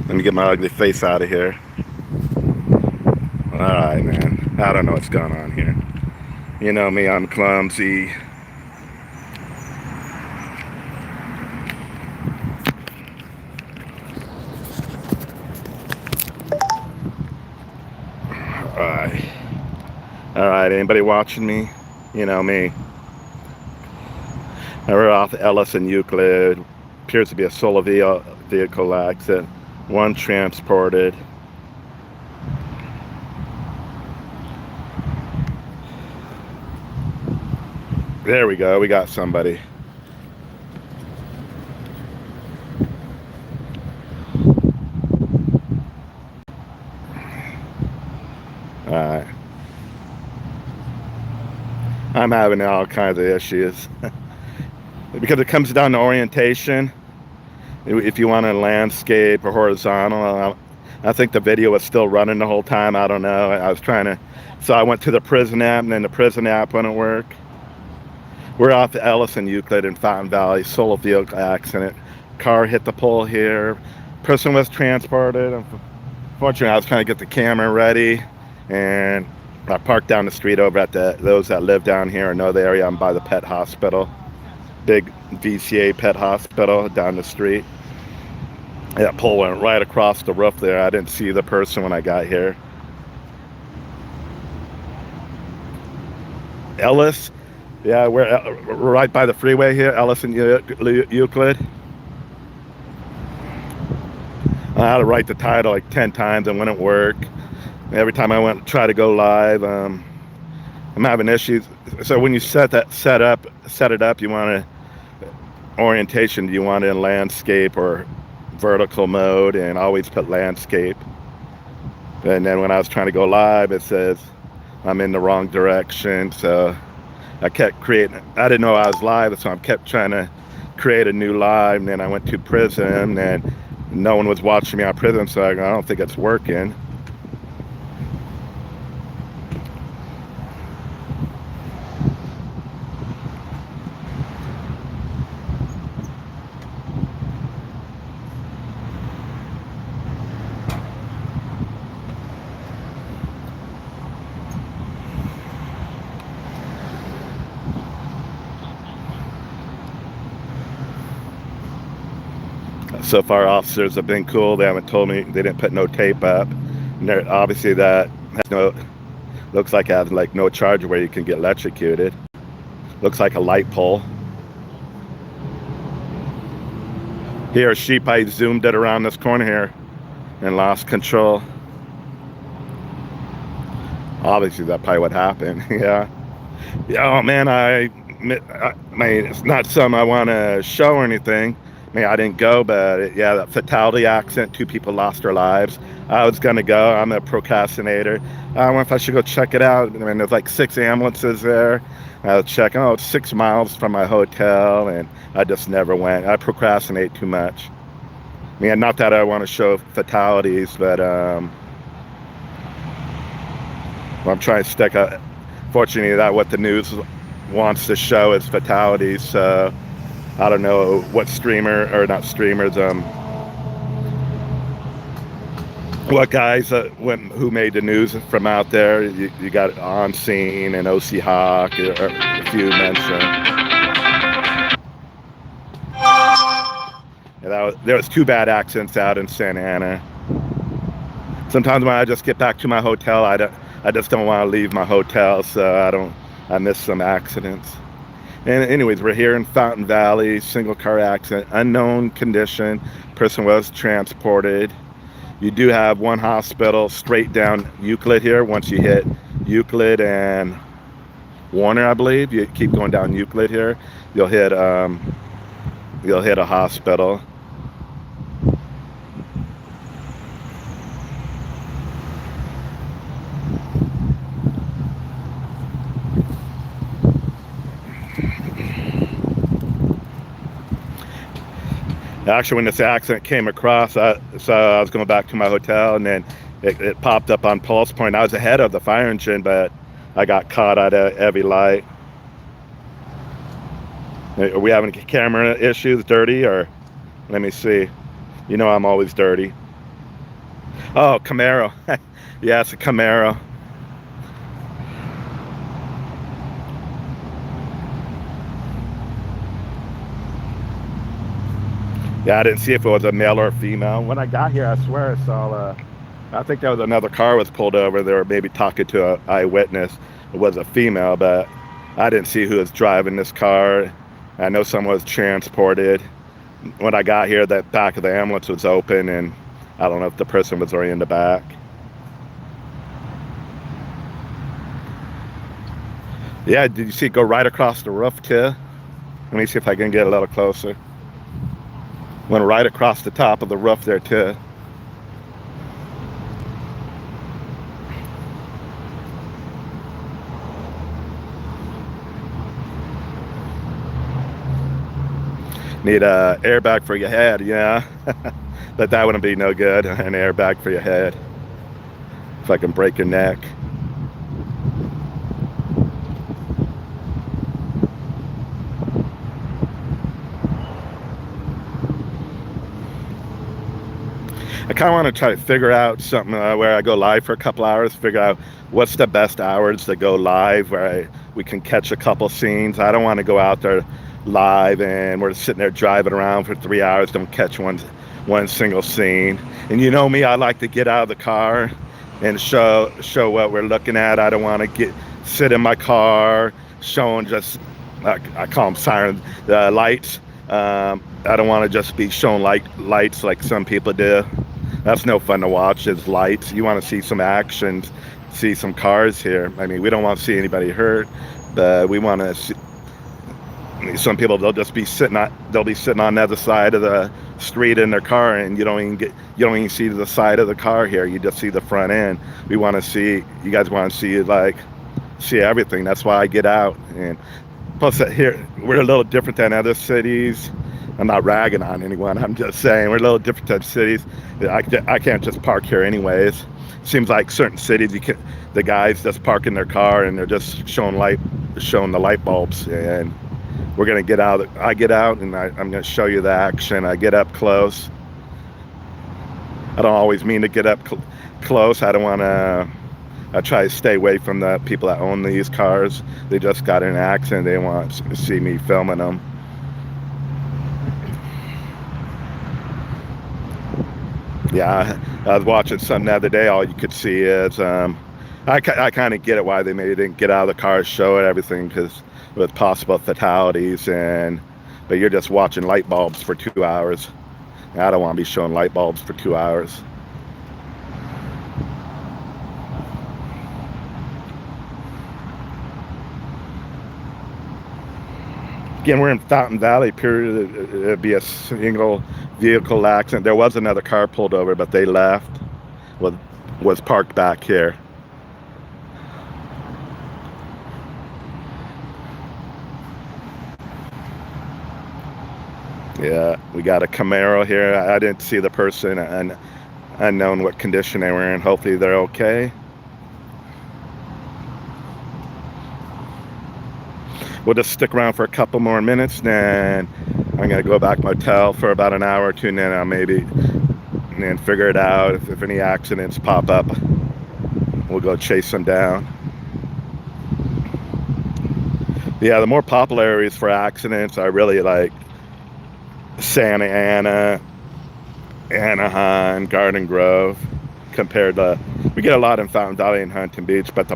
Let me get my ugly face out of here. Alright, man. I don't know what's going on here. You know me, I'm clumsy. Alright. Alright, anybody watching me? You know me. We're off Ellis and Euclid. Appears to be a solo vehicle accident. One transported. There we go. We got somebody. Alright. I'm having all kinds of issues. Because it comes down to orientation. If you want a landscape or horizontal, I think the video was still running the whole time. I don't know. I was trying to, so I went to the prison app, and then the prison app wouldn't work. We're off the Ellis and Euclid in Fountain Valley. Solo vehicle accident. Car hit the pole here. Person was transported. Unfortunately, I was trying to get the camera ready, and I parked down the street over at those that live down here and know the area. I'm by the pet hospital. Big VCA pet hospital down the street. That pole went right across the roof there. I didn't see the person when I got here. Ellis, yeah, we're right by the freeway here, Ellis and Euclid. I had to write the title like 10 times and wouldn't work. Every time I went to try to go live, I'm having issues. So when you set it up, you want to orientation. Do you want it in landscape or vertical mode? And always put landscape. And then when I was trying to go live, it says I'm in the wrong direction. So I kept creating. I didn't know I was live, so I kept trying to create a new live. And then I went to prison, and no one was watching me on prison, so I don't think it's working. So far, officers have been cool. They haven't told me, they didn't put no tape up. And obviously that has looks like it has like no charger where you can get electrocuted. Looks like a light pole. Here, a sheep, I zoomed it around this corner here and lost control. Obviously that's probably what happened. Yeah. Oh man, it's not something I want to show or anything. I didn't go, but yeah, that fatality accident, 2 people lost their lives. I was gonna go. I'm a procrastinator. I wonder if I should go check it out. I mean, there's like 6 ambulances there. I was checking. Oh, it's 6 miles from my hotel, and I just never went. I procrastinate too much. I mean, not that I want to show fatalities, but I'm trying to stick up. Fortunately, that what the news wants to show is fatalities. So I don't know what streamer, or not streamers, what guys who made the news from out there. You got On Scene and OC Hawk, or a few mentioned. Yeah, there was 2 bad accidents out in Santa Ana. Sometimes when I just get back to my hotel, I just don't want to leave my hotel, so I miss some accidents. And anyways, we're here in Fountain Valley, single car accident, unknown condition, person was transported. You do have one hospital straight down Euclid here. Once you hit Euclid and Warner, I believe, you keep going down Euclid here, you'll hit a hospital. Actually, when this accident came across, so I was going back to my hotel, and then it popped up on Pulse Point. I was ahead of the fire engine, but I got caught at a heavy light. Are we having camera issues? Dirty? Or let me see. You know I'm always dirty. Oh, Camaro. Yeah, it's a Camaro. Yeah, I didn't see if it was a male or a female. When I got here, I swear I saw I think there was another car was pulled over. They were maybe talking to an eyewitness. It was a female, but I didn't see who was driving this car. I know someone was transported. When I got here, that back of the ambulance was open, and I don't know if the person was already in the back. Yeah, did you see it go right across the roof too? Let me see if I can get a little closer. Went right across the top of the roof there too. Need a airbag for your head, yeah. But that wouldn't be no good, an airbag for your head. If I can break your neck. I kind of want to try to figure out something where I go live for a couple hours, figure out what's the best hours to go live where we can catch a couple scenes. I don't want to go out there live and we're sitting there driving around for 3 hours, don't catch one single scene. And you know me, I like to get out of the car and show what we're looking at. I don't want to sit in my car showing just, I call them siren lights. I don't want to just be showing lights like some people do. That's no fun to watch, is lights. You want to see some action, see some cars here. I mean, we don't want to see anybody hurt, but we want to see. Some people, they'll be sitting on the other side of the street in their car, and you don't even see the side of the car here. You just see the front end. We want to see. You guys want to see everything. That's why I get out. And plus, here we're a little different than other cities. I'm not ragging on anyone. I'm just saying we're a little different than cities. I can't just park here anyways. Seems like certain cities, the guys just park in their car and they're just showing the light bulbs. And we're gonna get out. I get out and I'm gonna show you the action. I get up close. I don't always mean to get up close. I don't want to. I try to stay away from the people that own these cars. They just got in an accident. They want to see me filming them. Yeah, I was watching something the other day. All you could see is, I kind of get it why they maybe didn't get out of the car, show it, everything, because with possible fatalities, but you're just watching light bulbs for 2 hours. I don't want to be showing light bulbs for 2 hours. Again, we're in Fountain Valley, period. It'd be a single vehicle accident. There was another car pulled over, but they left. Was parked back here. Yeah, we got a Camaro here. I didn't see the person, and unknown what condition they were in. Hopefully they're okay. We'll just stick around for a couple more minutes, then I'm gonna go back to my hotel for about an hour or two, and then I'll maybe figure it out. If any accidents pop up, we'll go chase them down. Yeah, the more popular areas for accidents are really like Santa Ana, Anaheim, Garden Grove, compared to, we get a lot in Fountain Valley and Huntington Beach, but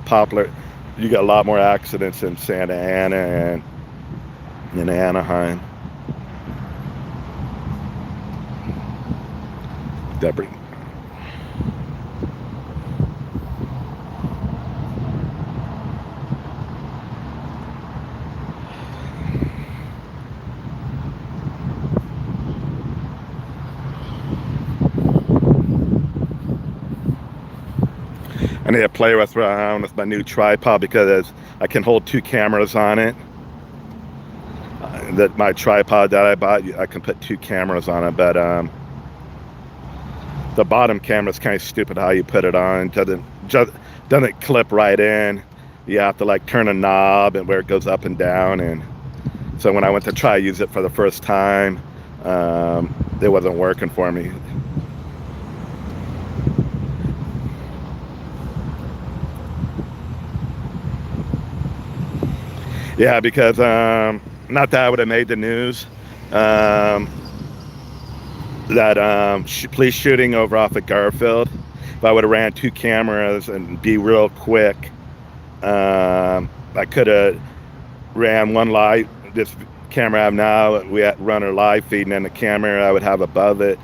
you get a lot more accidents in Santa Ana and in Anaheim. Debris. I need to play around with my new tripod because I can hold 2 cameras on it. That my tripod that I bought, I can put 2 cameras on it, but the bottom camera is kind of stupid how you put it on. It doesn't clip right in. You have to like turn a knob and where it goes up and down. And so when I went to try to use it for the first time, it wasn't working for me. Yeah, because not that I would have made the news. Um, that police shooting over off at Garfield. If I would have ran 2 cameras and be real quick, I could have ran one live. This camera I have now, we run a live feed, and then the camera I would have above it,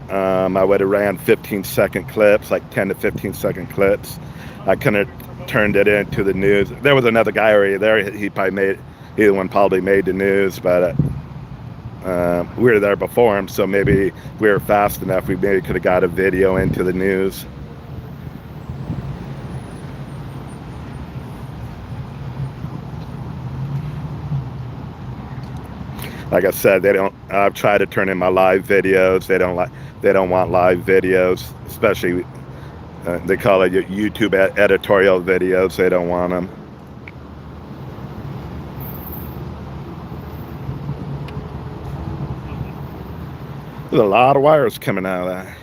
I would have ran 15-second clips, like 10 to 15-second clips. I couldn't have turned it into the news. There was another guy already there. He probably made, either one probably made the news, but we were there before him, so maybe we were fast enough. We maybe could have got a video into the news. Like I said, they don't. I've tried to turn in my live videos. They don't like. They don't want live videos, especially. They call it YouTube editorial videos. They don't want them. There's a lot of wires coming out of that.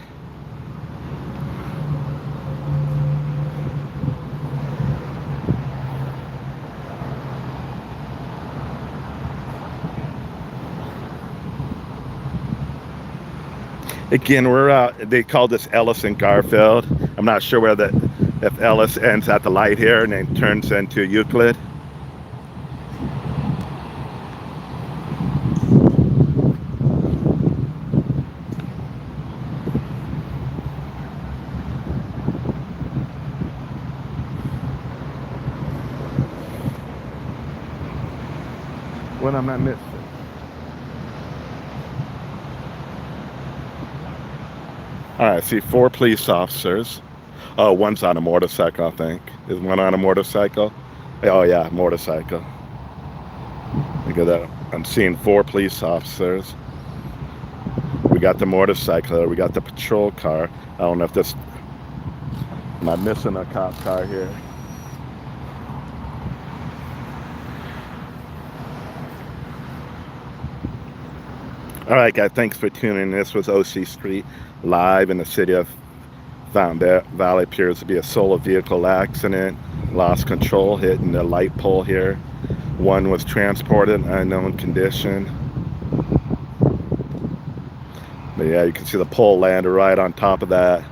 Again, we're out. They call this Ellis and Garfield. I'm not sure where if Ellis ends at the light here and then turns into Euclid. What am I missing? All right, I see 4 police officers. Oh, one's on a motorcycle, I think. Is one on a motorcycle? Oh, yeah, motorcycle. Look at that. I'm seeing 4 police officers. We got the motorcycle. We got the patrol car. I don't know if this... Am I missing a cop car here? All right, guys, thanks for tuning in. This was OC Street live in the city of Fountain Valley. Appears to be a solo vehicle accident. Lost control, hitting the light pole here. One was transported in unknown condition. But yeah, you can see the pole landed right on top of that,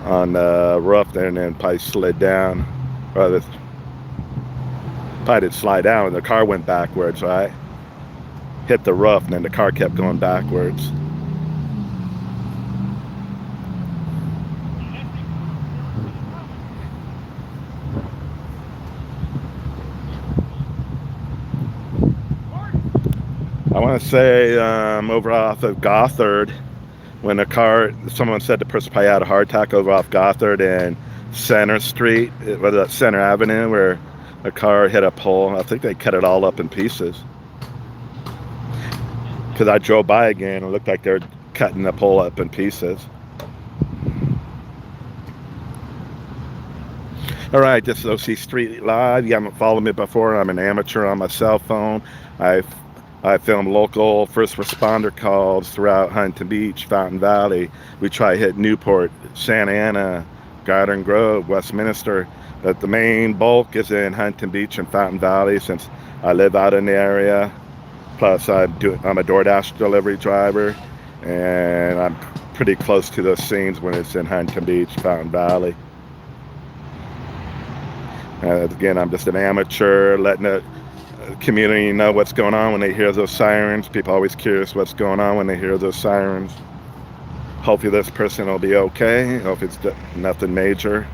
on the roof there, and then probably slid down. Or probably did slide down, and the car went backwards, right? Hit the roof, and then the car kept going backwards. I want to say over off of Gothard, when a car, someone said the person probably had a heart attack over off Gothard and Center Street, was that Center Avenue, where a car hit a pole. I think they cut it all up in pieces. Because I drove by again, it looked like they're cutting the pole up in pieces. All right, this is OC Street Live. You haven't followed me before. I'm an amateur on my cell phone. I film local first responder calls throughout Huntington Beach, Fountain Valley. We try to hit Newport, Santa Ana, Garden Grove, Westminster. But the main bulk is in Huntington Beach and Fountain Valley, since I live out in the area. Plus, I'm a DoorDash delivery driver, and I'm pretty close to those scenes when it's in Huntington Beach, Fountain Valley. Again, I'm just an amateur, letting the community know what's going on when they hear those sirens. People are always curious what's going on when they hear those sirens. Hopefully this person will be okay. Hope it's nothing major.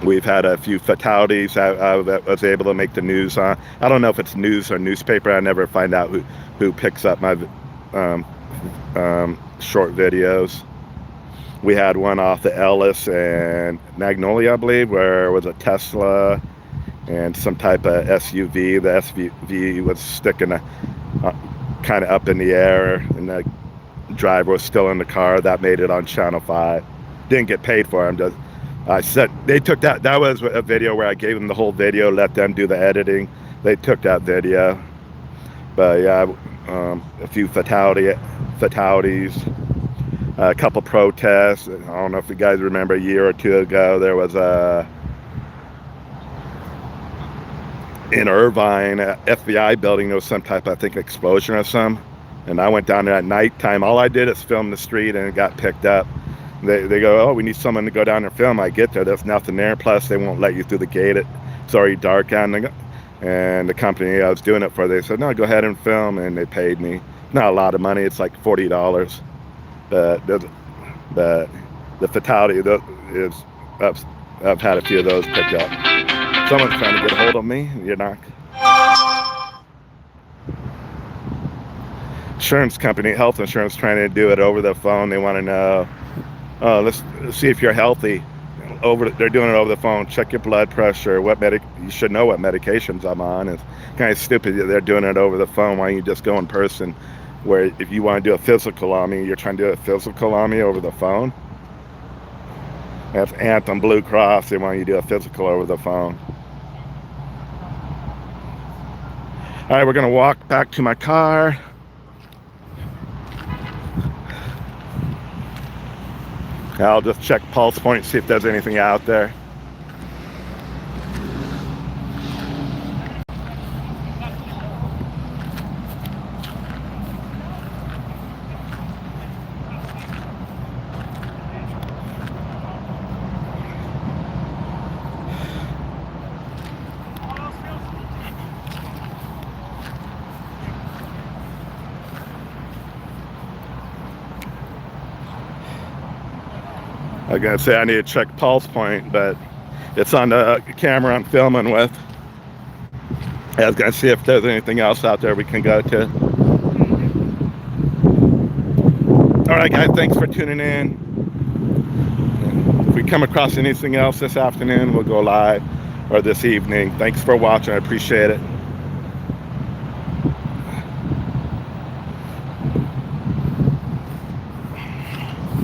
We've had a few fatalities I was able to make the news on. I don't know if it's news or newspaper. I never find out who picks up my short videos. We had one off the Ellis and Magnolia, I believe, where it was a Tesla and some type of SUV. The SUV was sticking kind of up in the air, and the driver was still in the car. That made it on Channel 5. Didn't get paid for it. I said they took that. That was a video where I gave them the whole video, let them do the editing. They took that video. But yeah, a few fatalities. a couple protests. I don't know if you guys remember, a year or two ago, there was a in Irvine, FBI building, there was some type, I think, explosion or some. And I went down there at nighttime. All I did is film the street, and it got picked up. They go, oh, we need someone to go down there and film. I get there, there's nothing there. Plus, they won't let you through the gate. It's already dark out. And the company I was doing it for, they said, no, go ahead and film. And they paid me. Not a lot of money. It's like $40. But the fatality is, I've had a few of those picked up. Someone's trying to get a hold of me. You're not. Insurance company, health insurance, trying to do it over the phone. They want to know, let's see if you're healthy. They're doing it over the phone. Check your blood pressure. You should know what medications I'm on. It's kind of stupid that they're doing it over the phone. Why don't you just go in person? Where if you want to do a physical on me, you're trying to do a physical on me over the phone. That's Anthem Blue Cross. They want you to do a physical over the phone. All right, we're gonna walk back to my car. I'll just check pulse point, see if there's anything out there. I was gonna say I need to check pulse point, but it's on the camera I'm filming with. I was gonna see if there's anything else out there we can go to. All right, guys, thanks for tuning in. If we come across anything else this afternoon, we'll go live, or this evening. Thanks for watching. I appreciate it.